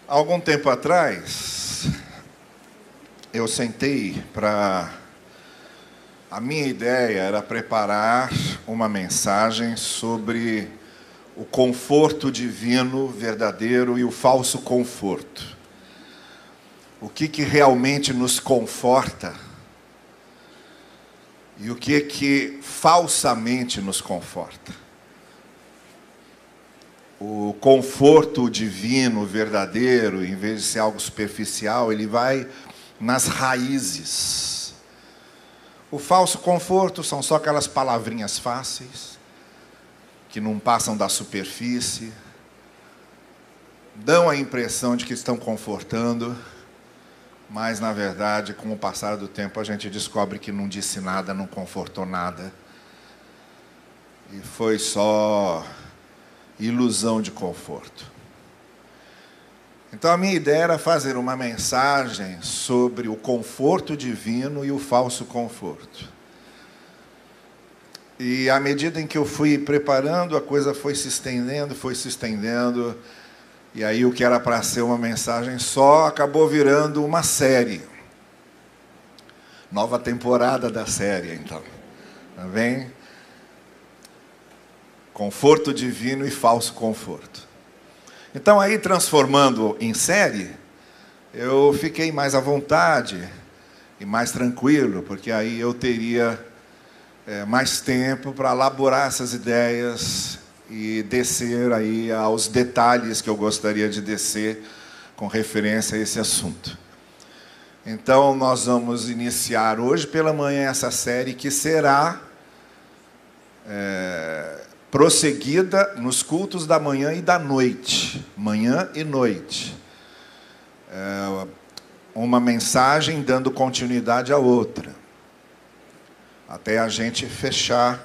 Algum tempo atrás, eu sentei para... A minha ideia era preparar uma mensagem sobre o conforto divino verdadeiro e o falso conforto. O que realmente nos conforta e o que falsamente nos conforta. O conforto divino, verdadeiro, em vez de ser algo superficial, ele vai nas raízes. O falso conforto são só aquelas palavrinhas fáceis, que não passam da superfície, dão a impressão de que estão confortando, mas, na verdade, com o passar do tempo, a gente descobre que não disse nada, não confortou nada. E foi só ilusão de conforto. Então, a minha ideia era fazer uma mensagem sobre o conforto divino e o falso conforto. E, à medida em que eu fui preparando, a coisa foi se estendendo, e aí o que era para ser uma mensagem só acabou virando uma série. Nova temporada da série, então. Tá bem? Conforto divino e falso conforto. Então, aí, transformando em série, eu fiquei mais à vontade e mais tranquilo, porque aí eu teria mais tempo para elaborar essas ideias e descer aí aos detalhes que eu gostaria de descer com referência a esse assunto. Então, nós vamos iniciar hoje pela manhã essa série que será prosseguida nos cultos da manhã e da noite. Manhã e noite. Uma mensagem dando continuidade à outra. Até a gente fechar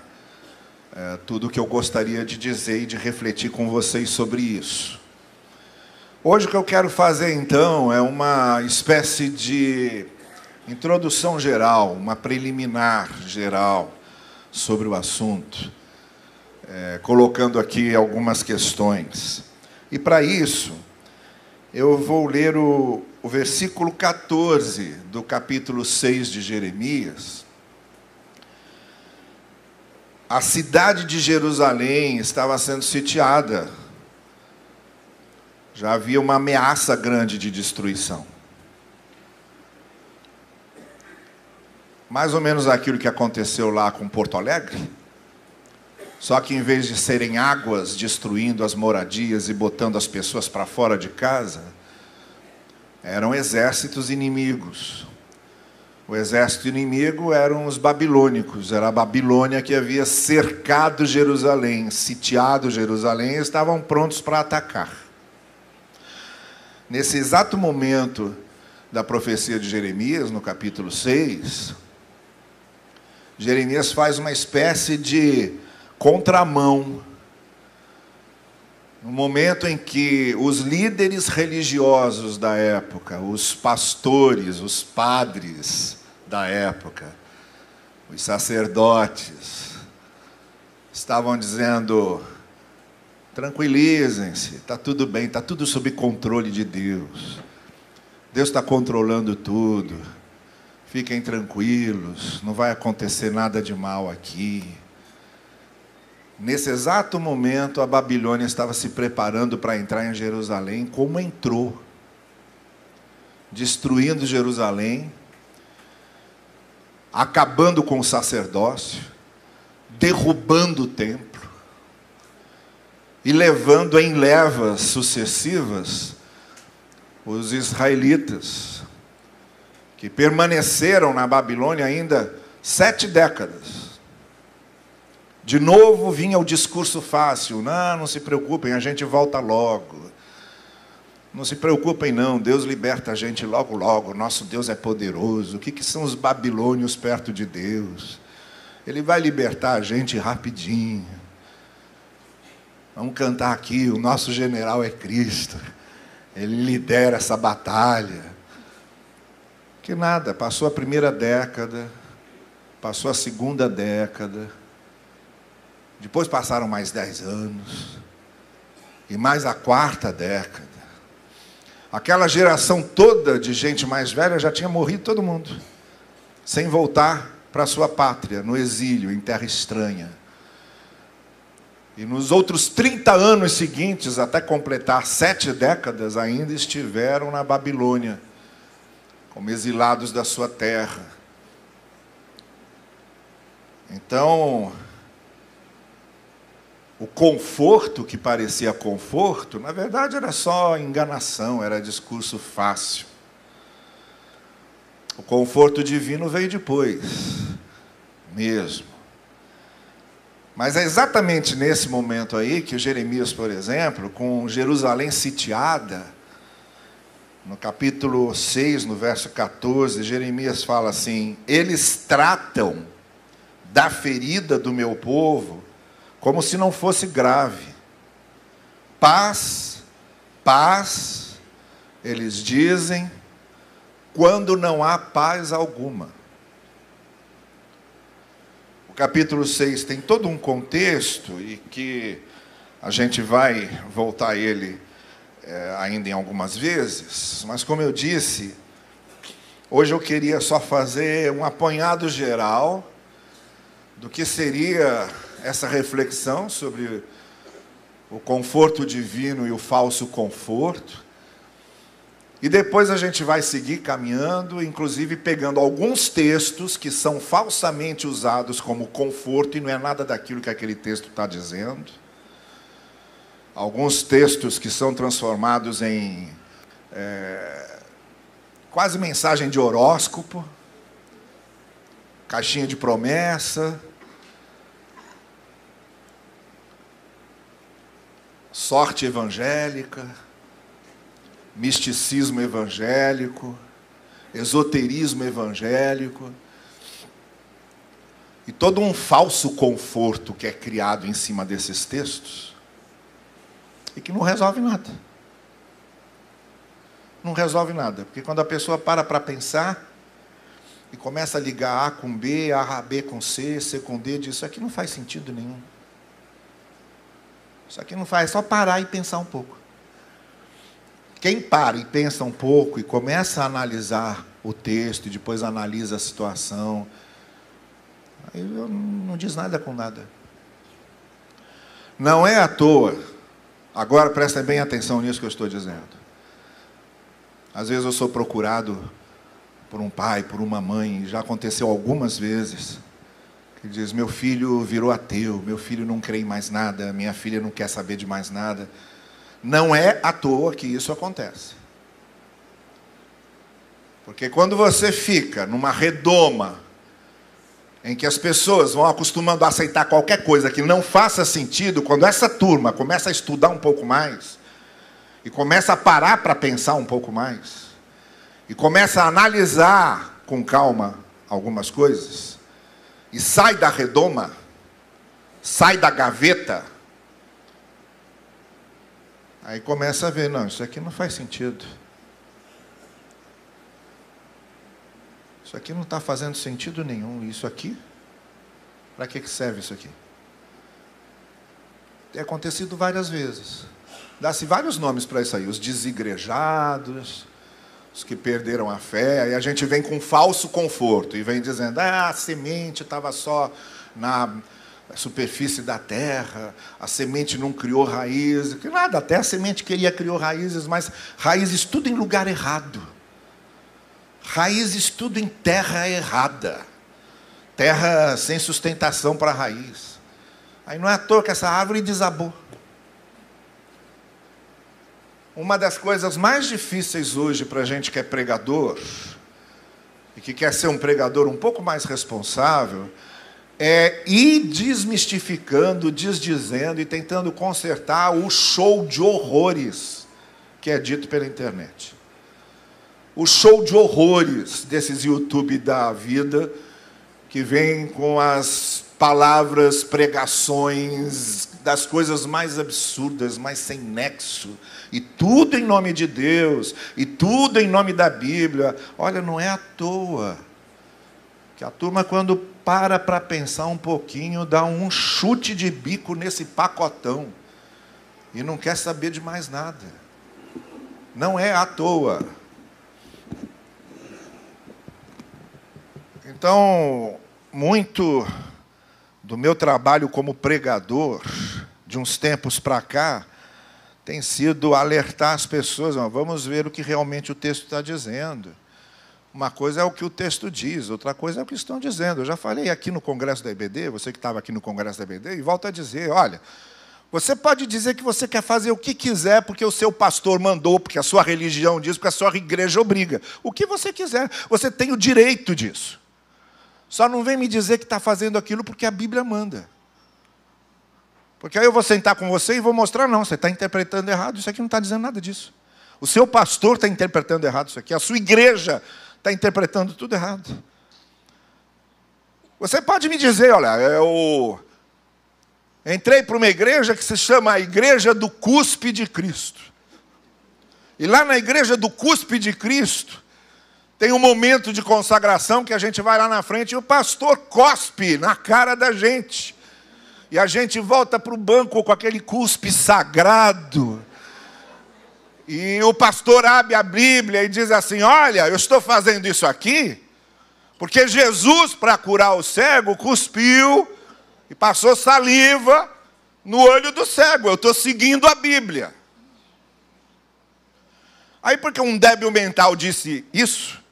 tudo o que eu gostaria de dizer e de refletir com vocês sobre isso. Hoje o que eu quero fazer, então, é uma espécie de introdução geral, uma preliminar geral sobre o assunto. Colocando aqui algumas questões. E para isso, eu vou ler o versículo 14 do capítulo 6 de Jeremias. A cidade de Jerusalém estava sendo sitiada. Já havia uma ameaça grande de destruição. Mais ou menos aquilo que aconteceu lá com Porto Alegre. Só que, em vez de serem águas destruindo as moradias e botando as pessoas para fora de casa, eram exércitos inimigos. O exército inimigo eram os babilônicos. Era a Babilônia que havia cercado Jerusalém, sitiado Jerusalém, e estavam prontos para atacar. Nesse exato momento da profecia de Jeremias, no capítulo 6, Jeremias faz uma espécie de contramão, no momento em que os líderes religiosos da época, os pastores, os padres da época, os sacerdotes, estavam dizendo: tranquilizem-se, está tudo bem, está tudo sob controle de Deus. Deus está controlando tudo, fiquem tranquilos, não vai acontecer nada de mal aqui. Nesse exato momento, a Babilônia estava se preparando para entrar em Jerusalém, como entrou, destruindo Jerusalém, acabando com o sacerdócio, derrubando o templo e levando em levas sucessivas os israelitas, que permaneceram na Babilônia ainda 7 décadas. De novo vinha o discurso fácil: não se preocupem, a gente volta logo. Não se preocupem não, Deus liberta a gente logo logo, nosso Deus é poderoso. O que são os babilônios perto de Deus? Ele vai libertar a gente rapidinho. Vamos cantar aqui, o nosso general é Cristo. Ele lidera essa batalha. Que nada, passou a primeira década, passou a segunda década, depois passaram mais 10 anos, e mais a 4ª década. Aquela geração toda de gente mais velha já tinha morrido todo mundo, sem voltar para a sua pátria, no exílio, em terra estranha. E nos outros 30 anos seguintes, até completar 7 décadas, ainda estiveram na Babilônia, como exilados da sua terra. Então, o conforto que parecia conforto, na verdade era só enganação, era discurso fácil. O conforto divino veio depois, mesmo. Mas é exatamente nesse momento aí que o Jeremias, por exemplo, com Jerusalém sitiada, no capítulo 6, no verso 14, Jeremias fala assim: eles tratam da ferida do meu povo como se não fosse grave. Paz, paz, eles dizem, quando não há paz alguma. O capítulo 6 tem todo um contexto, e que a gente vai voltar a ele ainda em algumas vezes, mas como eu disse, hoje eu queria só fazer um apanhado geral do que seria essa reflexão sobre o conforto divino e o falso conforto. E depois a gente vai seguir caminhando, inclusive pegando alguns textos que são falsamente usados como conforto, e não é nada daquilo que aquele texto está dizendo. Alguns textos que são transformados em quase mensagem de horóscopo, caixinha de promessa, sorte evangélica, misticismo evangélico, esoterismo evangélico, e todo um falso conforto que é criado em cima desses textos, e que não resolve nada. Não resolve nada, porque quando a pessoa para pensar, e começa a ligar A com B, B com C, C com D, diz: isso aqui não faz sentido nenhum. Isso aqui não faz, é só parar e pensar um pouco. Quem para e pensa um pouco e começa a analisar o texto, e depois analisa a situação, aí não diz nada com nada. Não é à toa, agora prestem bem atenção nisso que eu estou dizendo. Às vezes eu sou procurado por um pai, por uma mãe, já aconteceu algumas vezes, que diz: meu filho virou ateu, meu filho não crê em mais nada, minha filha não quer saber de mais nada. Não é à toa que isso acontece. Porque quando você fica numa redoma em que as pessoas vão acostumando a aceitar qualquer coisa que não faça sentido, quando essa turma começa a estudar um pouco mais, e começa a parar para pensar um pouco mais, e começa a analisar com calma algumas coisas, e sai da redoma, sai da gaveta, aí começa a ver: não, isso aqui não faz sentido. Isso aqui não está fazendo sentido nenhum. Isso aqui, para que serve isso aqui? Tem acontecido várias vezes. Dá-se vários nomes para isso aí: os desigrejados, os que perderam a fé. Aí a gente vem com falso conforto e vem dizendo: a semente estava só na superfície da terra, a semente não criou raízes. Que nada, até a semente criou raízes, mas raízes tudo em lugar errado. Raízes tudo em terra errada. Terra sem sustentação para a raiz. Aí não é à toa que essa árvore desabou. Uma das coisas mais difíceis hoje para a gente que é pregador, e que quer ser um pregador um pouco mais responsável, é ir desmistificando, desdizendo e tentando consertar o show de horrores que é dito pela internet. O show de horrores desses YouTube da vida, que vem com as palavras, pregações das coisas mais absurdas, mais sem nexo, e tudo em nome de Deus, e tudo em nome da Bíblia. Olha, não é à toa que a turma, quando para pensar um pouquinho, dá um chute de bico nesse pacotão, e não quer saber de mais nada. Não é à toa. Então, muito do meu trabalho como pregador, de uns tempos para cá, tem sido alertar as pessoas, vamos ver o que realmente o texto está dizendo. Uma coisa é o que o texto diz, outra coisa é o que estão dizendo. Eu já falei aqui no Congresso da IBD, você que estava aqui no Congresso da IBD, e volto a dizer, olha, você pode dizer que você quer fazer o que quiser porque o seu pastor mandou, porque a sua religião diz, porque a sua igreja obriga. O que você quiser, você tem o direito disso. Só não vem me dizer que está fazendo aquilo porque a Bíblia manda. Porque aí eu vou sentar com você e vou mostrar, não, você está interpretando errado, isso aqui não está dizendo nada disso. O seu pastor está interpretando errado isso aqui, a sua igreja está interpretando tudo errado. Você pode me dizer, olha, eu entrei para uma igreja que se chama a Igreja do Cuspe de Cristo. E lá na Igreja do Cuspe de Cristo, tem um momento de consagração que a gente vai lá na frente e o pastor cospe na cara da gente. E a gente volta para o banco com aquele cuspe sagrado. E o pastor abre a Bíblia e diz assim, olha, eu estou fazendo isso aqui, porque Jesus, para curar o cego, cuspiu e passou saliva no olho do cego. Eu estou seguindo a Bíblia. Aí porque um débil mental disse isso,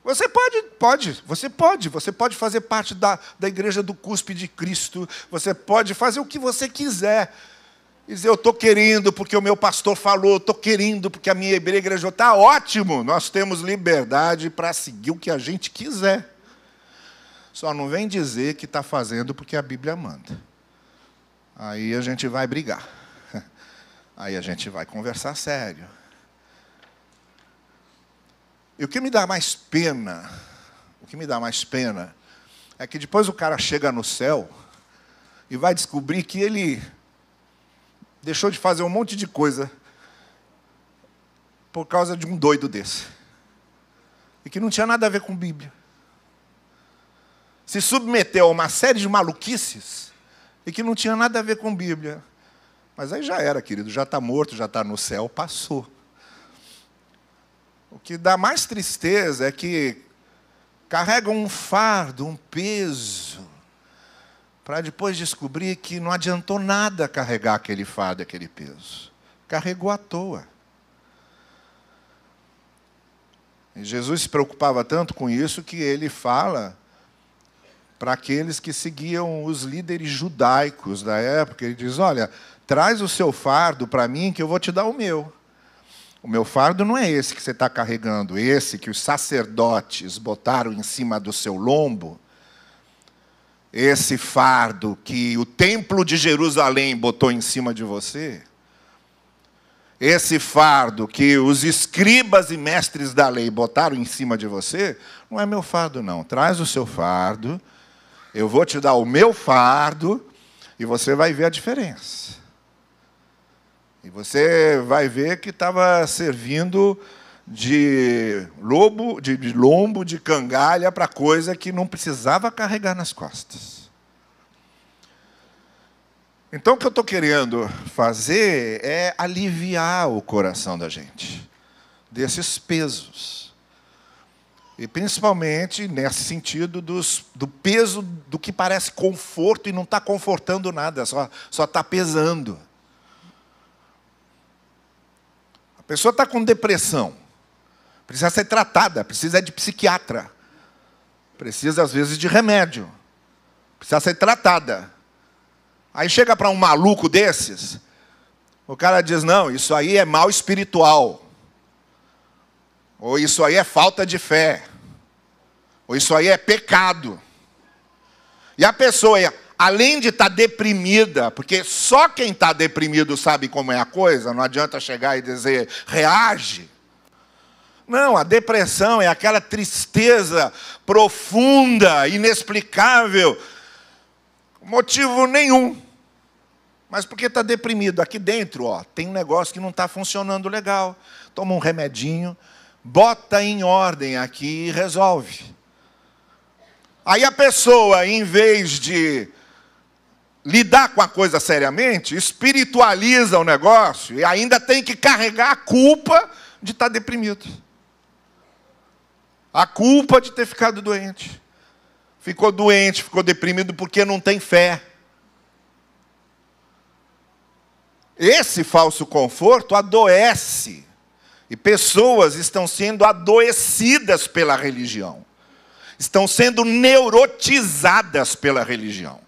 você pode fazer parte da Igreja do Cuspe de Cristo, você pode fazer o que você quiser. Dizer, eu estou querendo porque o meu pastor falou, eu estou querendo porque a minha igreja está ótimo. Nós temos liberdade para seguir o que a gente quiser. Só não vem dizer que está fazendo porque a Bíblia manda. Aí a gente vai brigar. Aí a gente vai conversar sério. E o que me dá mais pena, é que depois o cara chega no céu e vai descobrir que ele deixou de fazer um monte de coisa por causa de um doido desse. E que não tinha nada a ver com Bíblia. Se submeteu a uma série de maluquices e que não tinha nada a ver com Bíblia. Mas aí já era, querido, já está morto, já está no céu, passou. O que dá mais tristeza é que carregam um fardo, um peso, para depois descobrir que não adiantou nada carregar aquele fardo, aquele peso. Carregou à toa. E Jesus se preocupava tanto com isso que ele fala para aqueles que seguiam os líderes judaicos da época. Ele diz, olha, traz o seu fardo para mim que eu vou te dar o meu. O meu fardo não é esse que você está carregando, esse que os sacerdotes botaram em cima do seu lombo, esse fardo que o templo de Jerusalém botou em cima de você, esse fardo que os escribas e mestres da lei botaram em cima de você, não é meu fardo, não. Traz o seu fardo, eu vou te dar o meu fardo e você vai ver a diferença. E você vai ver que estava servindo de lombo de cangalha para coisa que não precisava carregar nas costas. Então, o que eu estou querendo fazer é aliviar o coração da gente desses pesos. E, principalmente, nesse sentido do peso do que parece conforto e não está confortando nada, só está pesando. A pessoa está com depressão, precisa ser tratada, precisa de psiquiatra, precisa, às vezes, de remédio, precisa ser tratada. Aí chega para um maluco desses, o cara diz, não, isso aí é mal espiritual, ou isso aí é falta de fé, ou isso aí é pecado. E a pessoa, além de estar deprimida, porque só quem está deprimido sabe como é a coisa, não adianta chegar e dizer, reage. Não, a depressão é aquela tristeza profunda, inexplicável, motivo nenhum. Mas porque está deprimido? Aqui dentro, tem um negócio que não está funcionando legal. Toma um remedinho, bota em ordem aqui e resolve. Aí a pessoa, em vez de lidar com a coisa seriamente, espiritualiza o negócio e ainda tem que carregar a culpa de estar deprimido. A culpa de ter ficado doente. Ficou doente, ficou deprimido porque não tem fé. Esse falso conforto adoece. E pessoas estão sendo adoecidas pela religião. Estão sendo neurotizadas pela religião.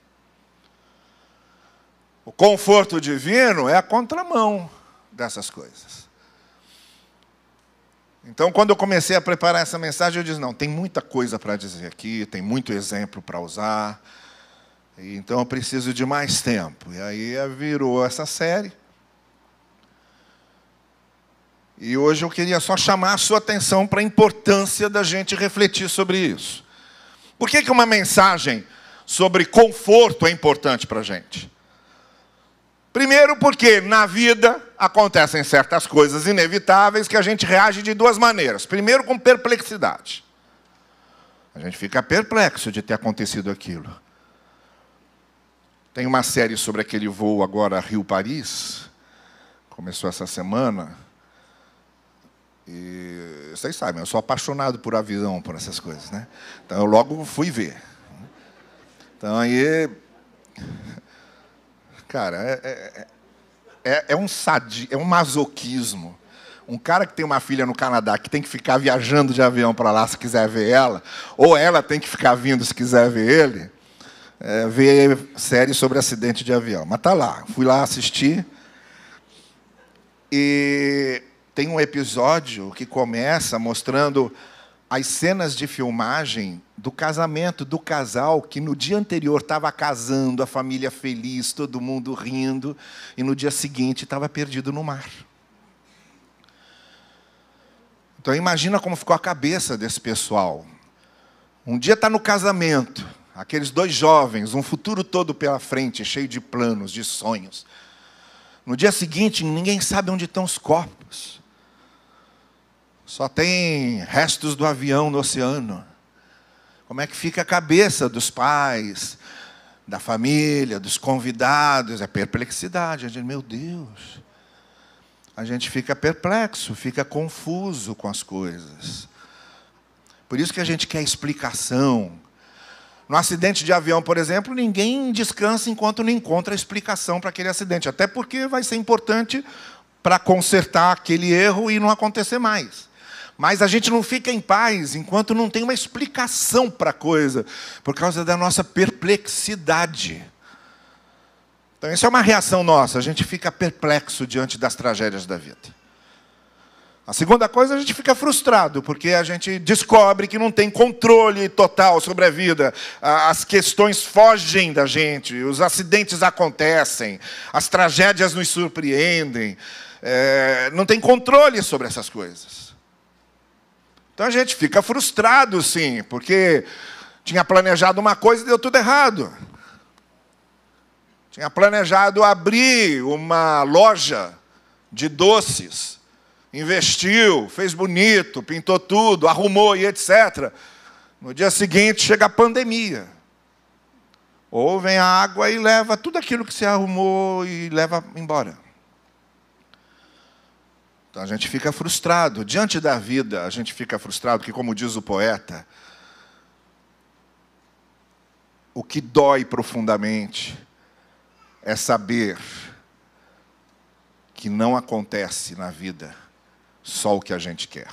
O conforto divino é a contramão dessas coisas. Então, quando eu comecei a preparar essa mensagem, eu disse, não, tem muita coisa para dizer aqui, tem muito exemplo para usar, então eu preciso de mais tempo. E aí virou essa série. E hoje eu queria só chamar a sua atenção para a importância da gente refletir sobre isso. Por que uma mensagem sobre conforto é importante para a gente? Primeiro porque na vida acontecem certas coisas inevitáveis que a gente reage de duas maneiras. Primeiro com perplexidade. A gente fica perplexo de ter acontecido aquilo. Tem uma série sobre aquele voo agora Rio-Paris. Começou essa semana. E vocês sabem, eu sou apaixonado por avião, por essas coisas, né? Então eu logo fui ver. Então aí... Cara, é um masoquismo. Um cara que tem uma filha no Canadá, que tem que ficar viajando de avião para lá se quiser ver ela, ou ela tem que ficar vindo se quiser ver ele, ver série sobre acidente de avião. Mas tá lá, fui lá assistir, e tem um episódio que começa mostrando as cenas de filmagem do casamento do casal que no dia anterior estava casando, a família feliz, todo mundo rindo, e no dia seguinte estava perdido no mar. Então imagina como ficou a cabeça desse pessoal. Um dia está no casamento, aqueles dois jovens, um futuro todo pela frente, cheio de planos, de sonhos. No dia seguinte, ninguém sabe onde estão os corpos. Só tem restos do avião no oceano. Como é que fica a cabeça dos pais, da família, dos convidados? É perplexidade. A gente, meu Deus. A gente fica perplexo, fica confuso com as coisas. Por isso que a gente quer explicação. No acidente de avião, por exemplo, ninguém descansa enquanto não encontra a explicação para aquele acidente. Até porque vai ser importante para consertar aquele erro e não acontecer mais. Mas a gente não fica em paz enquanto não tem uma explicação para a coisa, por causa da nossa perplexidade. Então, isso é uma reação nossa, a gente fica perplexo diante das tragédias da vida. A segunda coisa, a gente fica frustrado, porque a gente descobre que não tem controle total sobre a vida. As questões fogem da gente, os acidentes acontecem, as tragédias nos surpreendem. Não tem controle sobre essas coisas. Então a gente fica frustrado, sim, porque tinha planejado uma coisa e deu tudo errado. Tinha planejado abrir uma loja de doces, investiu, fez bonito, pintou tudo, arrumou e etc. No dia seguinte chega a pandemia. Ou vem a água e leva tudo aquilo que se arrumou e leva embora. Então a gente fica frustrado. Diante da vida, a gente fica frustrado, porque, como diz o poeta, o que dói profundamente é saber que não acontece na vida só o que a gente quer.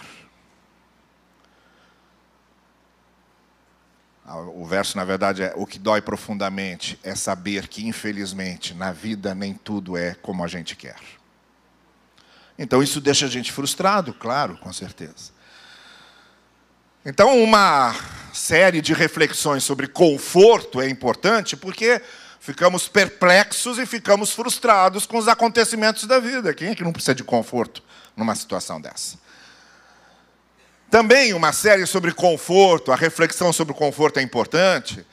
O verso, na verdade, é: o que dói profundamente é saber que, infelizmente, na vida nem tudo é como a gente quer. Então isso deixa a gente frustrado, claro, com certeza. Então uma série de reflexões sobre conforto é importante porque ficamos perplexos e ficamos frustrados com os acontecimentos da vida. Quem é que não precisa de conforto numa situação dessa? Também uma série sobre conforto, a reflexão sobre o conforto é importante,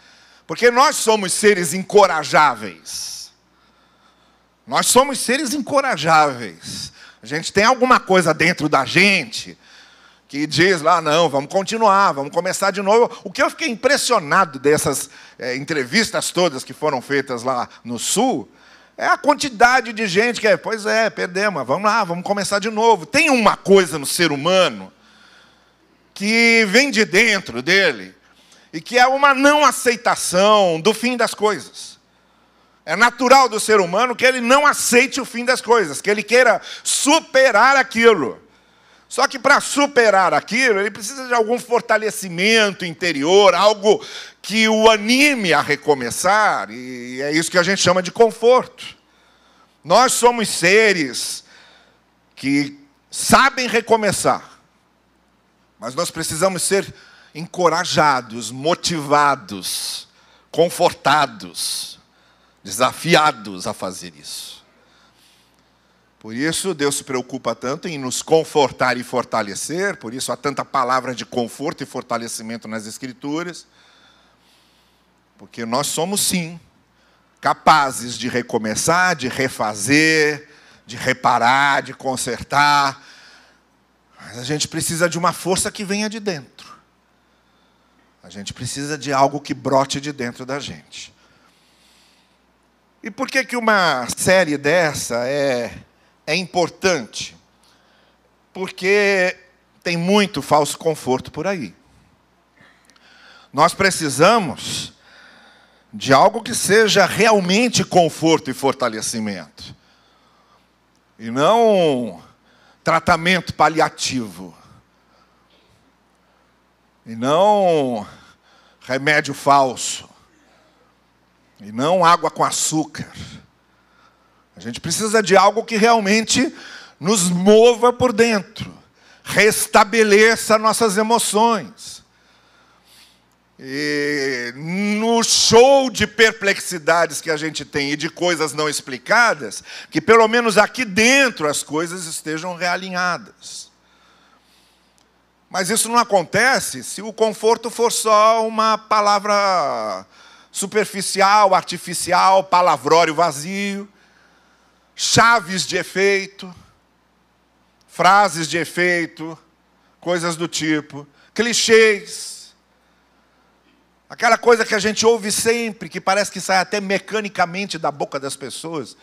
porque nós somos seres incorajáveis. Nós somos seres incorajáveis. A gente tem alguma coisa dentro da gente que diz lá, não, vamos continuar, vamos começar de novo. O que eu fiquei impressionado dessas entrevistas todas que foram feitas lá no Sul, é a quantidade de gente que pois é, perdemos, vamos lá, vamos começar de novo. Tem uma coisa no ser humano que vem de dentro dele e que é uma não aceitação do fim das coisas. É natural do ser humano que ele não aceite o fim das coisas, que ele queira superar aquilo. Só que para superar aquilo, ele precisa de algum fortalecimento interior, algo que o anime a recomeçar, e é isso que a gente chama de conforto. Nós somos seres que sabem recomeçar, mas nós precisamos ser encorajados, motivados, confortados, desafiados a fazer isso. Por isso, Deus se preocupa tanto em nos confortar e fortalecer, por isso há tanta palavra de conforto e fortalecimento nas Escrituras, porque nós somos, sim, capazes de recomeçar, de refazer, de reparar, de consertar, mas a gente precisa de uma força que venha de dentro. A gente precisa de algo que brote de dentro da gente. E por que uma série dessa é importante? Porque tem muito falso conforto por aí. Nós precisamos de algo que seja realmente conforto e fortalecimento. E não tratamento paliativo. E não remédio falso. E não água com açúcar. A gente precisa de algo que realmente nos mova por dentro, restabeleça nossas emoções. E no show de perplexidades que a gente tem e de coisas não explicadas, que pelo menos aqui dentro as coisas estejam realinhadas. Mas isso não acontece se o conforto for só uma palavra superficial, artificial, palavrório vazio, chaves de efeito, frases de efeito, coisas do tipo, clichês, aquela coisa que a gente ouve sempre, que parece que sai até mecanicamente da boca das pessoas,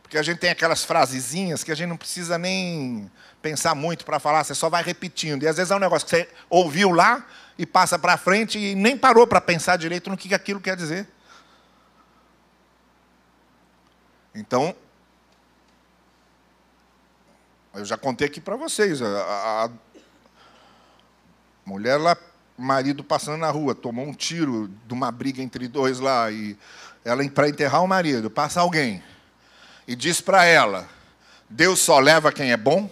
porque a gente tem aquelas frasezinhas que a gente não precisa nem pensar muito para falar, você só vai repetindo, e às vezes é um negócio que você ouviu lá e passa para frente e nem parou para pensar direito no que aquilo quer dizer. Então, eu já contei aqui para vocês, a mulher lá, marido passando na rua, tomou um tiro de uma briga entre dois lá, e ela, para enterrar o marido, passa alguém e diz para ela, Deus só leva quem é bom?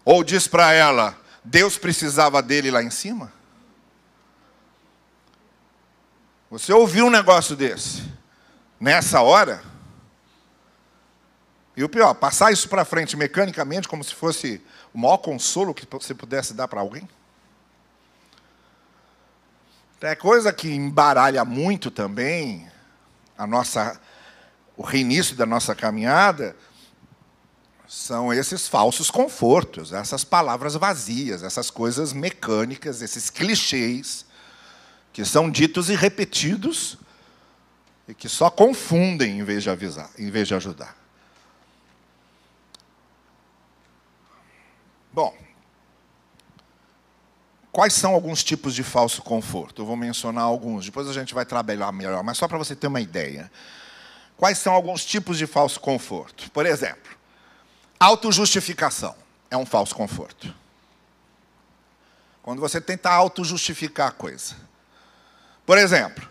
Ou diz para ela, Deus precisava dele lá em cima? Você ouviu um negócio desse? Nessa hora? E o pior, passar isso para frente mecanicamente, como se fosse o maior consolo que você pudesse dar para alguém? É coisa que embaralha muito também o reinício da nossa caminhada, são esses falsos confortos, essas palavras vazias, essas coisas mecânicas, esses clichês, que são ditos e repetidos, e que só confundem em vez de avisar, em vez de ajudar. Bom, quais são alguns tipos de falso conforto? Eu vou mencionar alguns, depois a gente vai trabalhar melhor, mas só para você ter uma ideia. Quais são alguns tipos de falso conforto? Por exemplo, autojustificação é um falso conforto. Quando você tenta autojustificar a coisa. Por exemplo,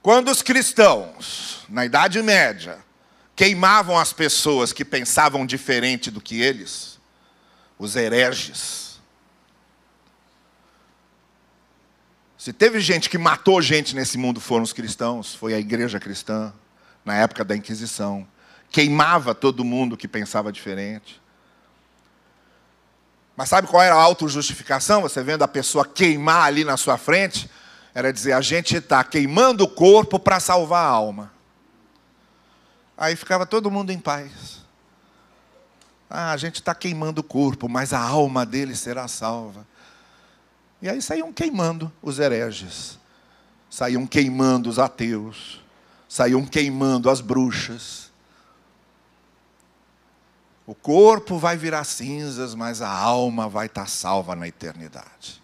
quando os cristãos, na Idade Média, queimavam as pessoas que pensavam diferente do que eles, os hereges. Se teve gente que matou gente nesse mundo, foram os cristãos, foi a igreja cristã, na época da Inquisição. Queimava todo mundo que pensava diferente. Mas sabe qual era a autojustificação? Você vendo a pessoa queimar ali na sua frente, era dizer, a gente está queimando o corpo para salvar a alma. Aí ficava todo mundo em paz. A gente está queimando o corpo, mas a alma dele será salva. E aí saíam queimando os hereges, saíam queimando os ateus, saíam queimando as bruxas. O corpo vai virar cinzas, mas a alma vai estar salva na eternidade.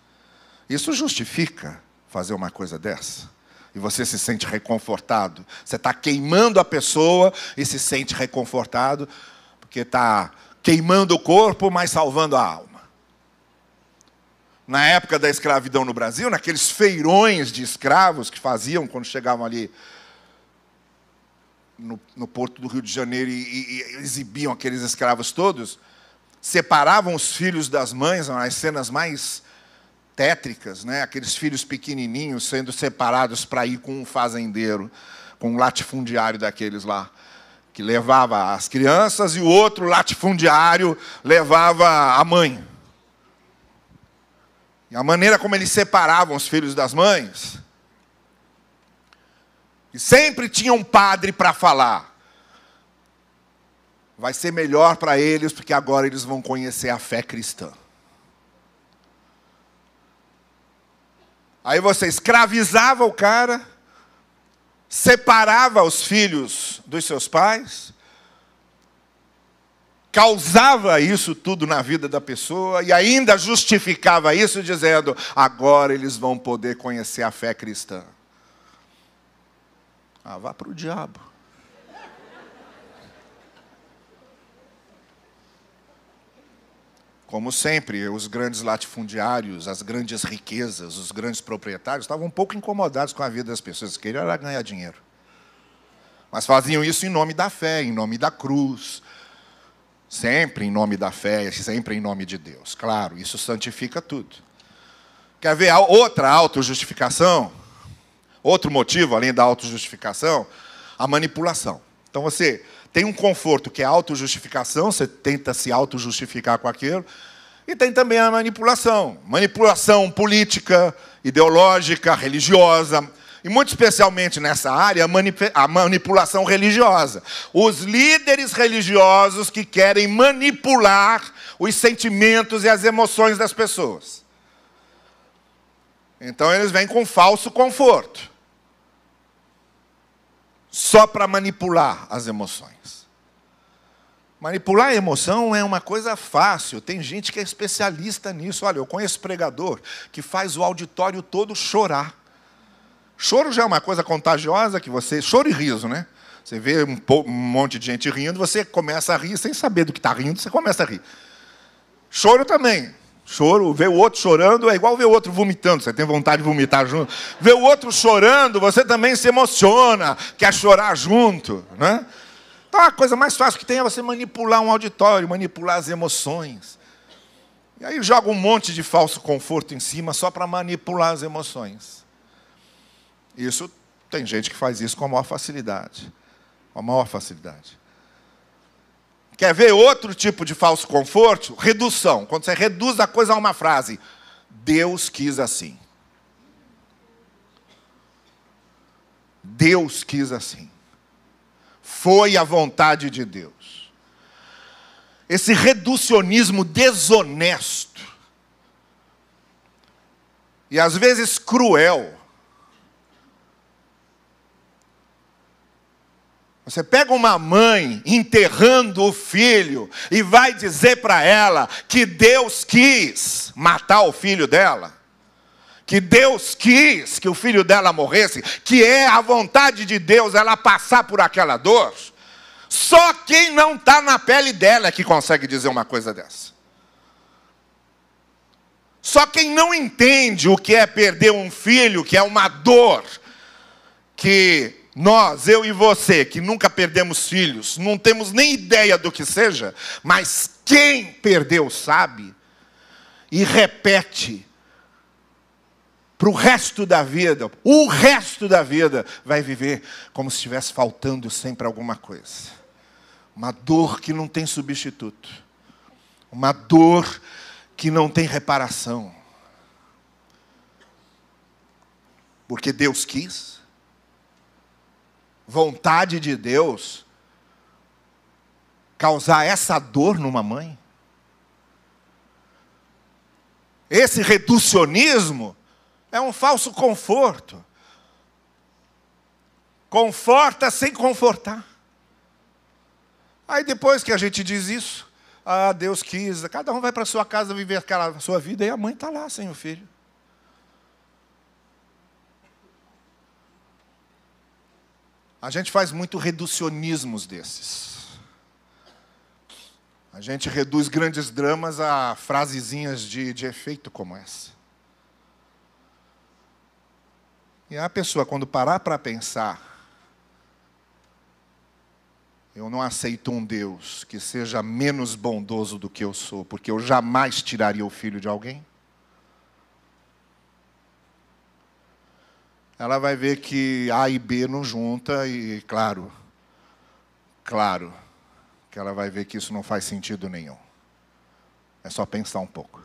Isso justifica fazer uma coisa dessa? E você se sente reconfortado? Você está queimando a pessoa e se sente reconfortado, porque está queimando o corpo, mas salvando a alma. Na época da escravidão no Brasil, naqueles feirões de escravos que faziam quando chegavam ali no porto do Rio de Janeiro e exibiam aqueles escravos todos, separavam os filhos das mães, as cenas mais tétricas, né? Aqueles filhos pequenininhos sendo separados para ir com um fazendeiro, com um latifundiário daqueles lá, que levava as crianças e o outro latifundiário levava a mãe. E a maneira como eles separavam os filhos das mães, e sempre tinha um padre para falar. Vai ser melhor para eles, porque agora eles vão conhecer a fé cristã. Aí você escravizava o cara, separava os filhos dos seus pais, causava isso tudo na vida da pessoa e ainda justificava isso dizendo, agora eles vão poder conhecer a fé cristã. Vá para o diabo. Como sempre, os grandes latifundiários, as grandes riquezas, os grandes proprietários estavam um pouco incomodados com a vida das pessoas, queriam era ganhar dinheiro. Mas faziam isso em nome da fé, em nome da cruz. Sempre em nome da fé, sempre em nome de Deus. Claro, isso santifica tudo. Quer ver outra autojustificação? Outro motivo, além da autojustificação, a manipulação. Então você tem um conforto que é a autojustificação, você tenta se autojustificar com aquilo, e tem também a manipulação. Manipulação política, ideológica, religiosa, e muito especialmente nessa área, a manipulação religiosa. Os líderes religiosos que querem manipular os sentimentos e as emoções das pessoas. Então eles vêm com falso conforto. Só para manipular as emoções. Manipular a emoção é uma coisa fácil. Tem gente que é especialista nisso. Olha, eu conheço pregador que faz o auditório todo chorar. Choro já é uma coisa contagiosa que você... Choro e riso, né? Você vê um monte de gente rindo, você começa a rir sem saber do que está rindo, você começa a rir. Choro também. Choro, ver o outro chorando é igual ver o outro vomitando. Você tem vontade de vomitar junto. Ver o outro chorando, você também se emociona, quer chorar junto, né? Então a coisa mais fácil que tem é você manipular um auditório, manipular as emoções. E aí joga um monte de falso conforto em cima só para manipular as emoções. Isso, tem gente que faz isso com a maior facilidade. Com a maior facilidade. Quer ver outro tipo de falso conforto? Redução. Quando você reduz a coisa a uma frase. Deus quis assim. Deus quis assim. Foi a vontade de Deus. Esse reducionismo desonesto. E às vezes cruel. Você pega uma mãe enterrando o filho e vai dizer para ela que Deus quis matar o filho dela, que Deus quis que o filho dela morresse, que é a vontade de Deus ela passar por aquela dor. Só quem não está na pele dela é que consegue dizer uma coisa dessa. Só quem não entende o que é perder um filho, que é uma dor, que... Nós, eu e você, que nunca perdemos filhos, não temos nem ideia do que seja, mas quem perdeu sabe e repete para o resto da vida vai viver como se estivesse faltando sempre alguma coisa. Uma dor que não tem substituto, uma dor que não tem reparação. Porque Deus quis. Vontade de Deus causar essa dor numa mãe? Esse reducionismo é um falso conforto. Conforta sem confortar. Aí depois que a gente diz isso, Deus quis, cada um vai para a sua casa viver aquela sua vida, e a mãe está lá sem o filho. A gente faz muito reducionismos desses. A gente reduz grandes dramas a frasezinhas de efeito como essa. E a pessoa, quando parar para pensar, eu não aceito um Deus que seja menos bondoso do que eu sou, porque eu jamais tiraria o filho de alguém. Ela vai ver que A e B não junta e, claro, que ela vai ver que isso não faz sentido nenhum. É só pensar um pouco.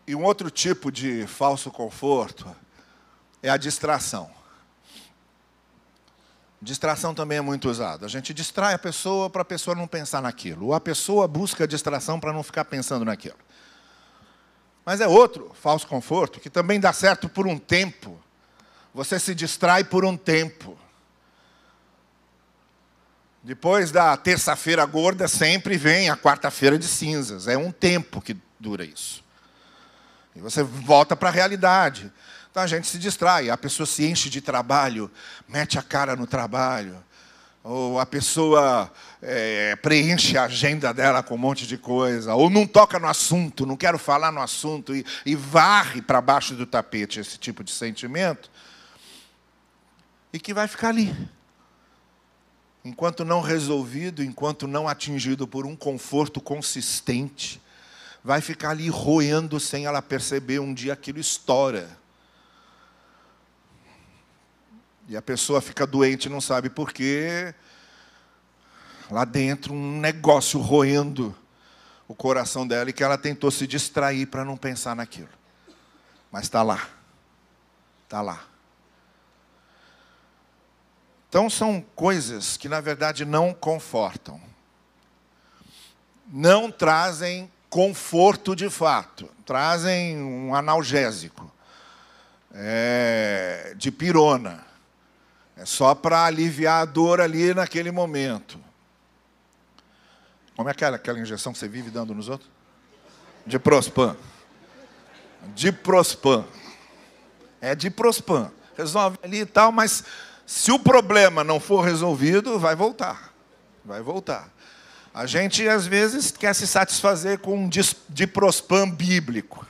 E um outro tipo de falso conforto é a distração. Distração também é muito usada. A gente distrai a pessoa para a pessoa não pensar naquilo. Ou a pessoa busca a distração para não ficar pensando naquilo. Mas é outro falso conforto que também dá certo por um tempo. Você se distrai por um tempo. Depois da terça-feira gorda, sempre vem a quarta-feira de cinzas. É um tempo que dura isso. E você volta para a realidade. Então a gente se distrai. A pessoa se enche de trabalho, mete a cara no trabalho. Ou a pessoa preenche a agenda dela com um monte de coisa. Ou não toca no assunto, não quero falar no assunto. E varre para baixo do tapete esse tipo de sentimento. E que vai ficar ali. Enquanto não resolvido, enquanto não atingido por um conforto consistente, vai ficar ali roendo sem ela perceber, um dia aquilo estoura. E a pessoa fica doente e não sabe por quê. Lá dentro, um negócio roendo o coração dela e que ela tentou se distrair para não pensar naquilo. Mas está lá. Está lá. Então, são coisas que, na verdade, não confortam. Não trazem conforto de fato. Trazem um analgésico. De pirona. É só para aliviar a dor ali naquele momento. Como é aquela injeção que você vive dando nos outros? Diprospan. Diprospan. É Diprospan. Resolve ali e tal, mas se o problema não for resolvido, vai voltar. Vai voltar. A gente, às vezes, quer se satisfazer com um Diprospan bíblico.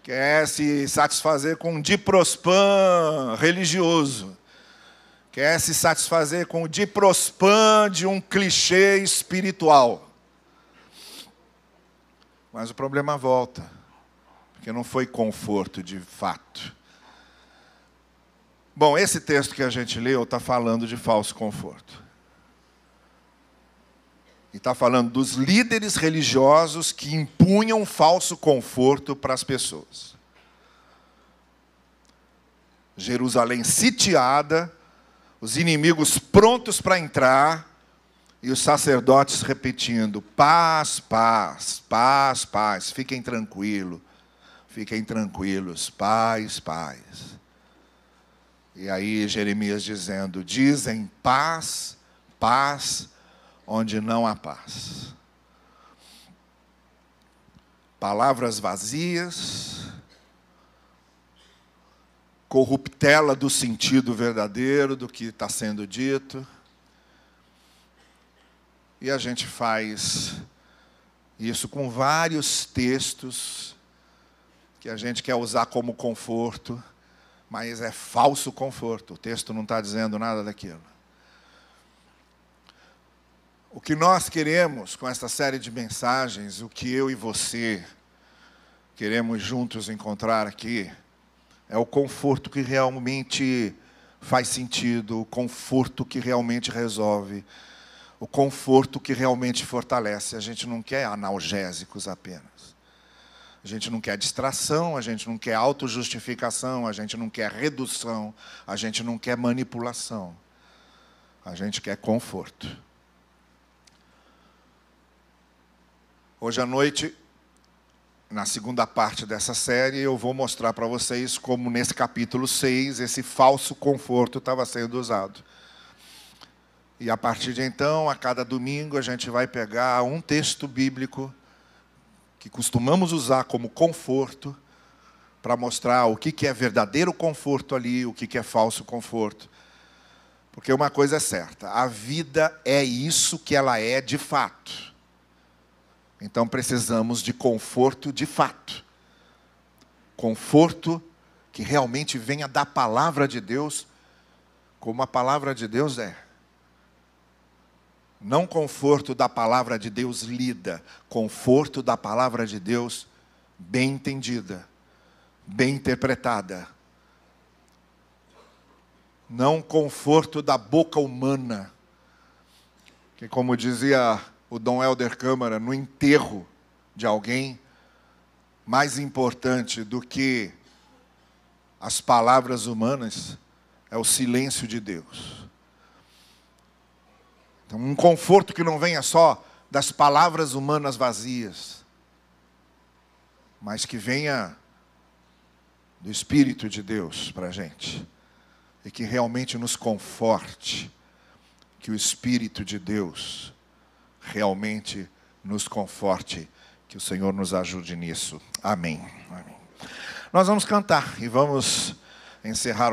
Quer se satisfazer com um Diprospan religioso. Quer se satisfazer com o Diprospan de um clichê espiritual. Mas o problema volta. Porque não foi conforto de fato. Bom, esse texto que a gente leu está falando de falso conforto. E está falando dos líderes religiosos que impunham falso conforto para as pessoas. Jerusalém sitiada, os inimigos prontos para entrar, e os sacerdotes repetindo: paz, paz, paz, paz, fiquem tranquilos, paz, paz. E aí Jeremias dizendo: dizem paz, paz, onde não há paz. Palavras vazias, corruptela do sentido verdadeiro do que está sendo dito. E a gente faz isso com vários textos que a gente quer usar como conforto, mas é falso conforto. O texto não está dizendo nada daquilo. O que nós queremos com essa série de mensagens, o que eu e você queremos juntos encontrar aqui, é o conforto que realmente faz sentido, o conforto que realmente resolve, o conforto que realmente fortalece. A gente não quer analgésicos apenas. A gente não quer distração, a gente não quer autojustificação, a gente não quer redução, a gente não quer manipulação. A gente quer conforto. Hoje à noite, na segunda parte dessa série, eu vou mostrar para vocês como nesse capítulo 6, esse falso conforto estava sendo usado. E a partir de então, a cada domingo, a gente vai pegar um texto bíblico que costumamos usar como conforto, para mostrar o que é verdadeiro conforto ali, o que é falso conforto. Porque uma coisa é certa, a vida é isso que ela é de fato. Então precisamos de conforto de fato. Conforto que realmente venha da palavra de Deus, como a palavra de Deus é. Não conforto da palavra de Deus lida, conforto da palavra de Deus bem entendida, bem interpretada. Não conforto da boca humana, que como dizia o Dom Helder Câmara, no enterro de alguém, mais importante do que as palavras humanas é o silêncio de Deus. Então, um conforto que não venha só das palavras humanas vazias, mas que venha do Espírito de Deus para a gente. E que realmente nos conforte. Que o Espírito de Deus realmente nos conforte. Que o Senhor nos ajude nisso. Amém. Amém. Nós vamos cantar e vamos encerrar